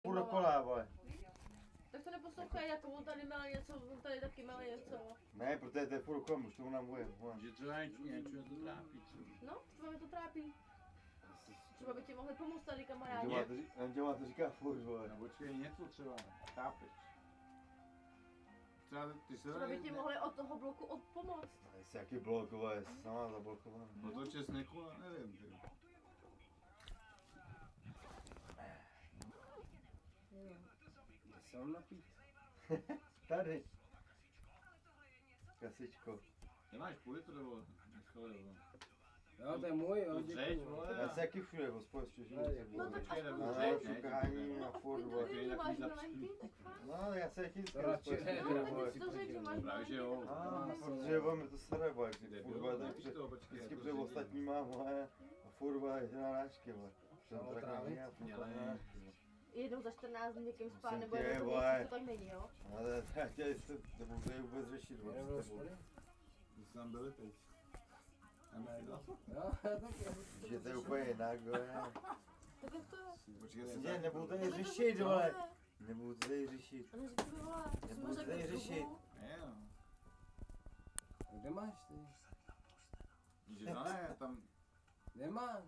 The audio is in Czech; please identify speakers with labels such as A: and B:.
A: Půl dokola, vole.
B: Tak to neposlouchej, jako on tady má něco, on tady taky má něco.
A: Ne, protože to je půl dokola, už tomu namlujem.
C: Že třeba něco to trápí, co?
B: No, třeba mi to trápí. Třeba by ti mohli pomoct tady kamarádi.
A: Dělá to říká furt, vole.
C: No počkej, něco třeba, chápeš? Třeba ty se
B: Třeba by ti mohli od toho bloku pomoct.
A: Jestli jaký blok, vole, sama zablokovaná.
C: No to česneku, nevím, ty.
D: Kde se mám napít?
A: Tady. Kasičko.
C: Nemáš půl litru, nebo nechali, nebo?
D: Jo, to je můj, jo,
C: To dřeď,
D: děkuju.
C: vole.
A: Já se jaký všude, ho spojistě, že?
B: No tak
C: Počkej, nebo
B: aspoň
A: Ale
C: dřeď, ne?
A: šukání a furt, vole.
B: ty máš milenky, tak fajn.
A: No, já se jaký
D: To radši ne,
B: No,
D: teda,
B: tak ty to řekl, že máš
C: Právě, že
B: milenky.
C: jo.
A: Protože on mi to sere, vole, furt,
C: Debil,
A: vole,
C: no,
A: tak
C: víš
A: před,
C: to, počkej,
A: vždycky
C: to
A: před
C: říkám.
A: ostatníma, vole, a furt, vole, jde na náčky, vole. Jsem
D: No,
A: to tak
D: trávit.
A: neměl, furt
C: Dělej.
A: na náčky, vole.
B: Jednou za 14 dní někým spát,
A: Jsem
B: nebo
A: tě,
B: jednou za
A: vole.
B: měsíc, to tak není, jo?
A: Ale já chtěl jste, nebudu tady vůbec řešit, vole,
D: Jdeme
A: s
D: do
A: tebou.
D: hospody?
C: Ty jsi tam byli teď. A my
D: Jo, tak
A: Že to je úplně jinak, vole.
B: Tak jak to je?
C: Počkej,
A: Ne, nebudu tady
B: Tak je to
A: řešit,
B: tak,
A: vole.
B: vole.
A: Nebudu to tady řešit.
B: A než by vole,
A: Nebudu
B: jsme řekli
A: tady řešit.
B: druhu.
C: Ne, no.
D: kde máš ty?
C: Že to ne, tam
D: Nemáš.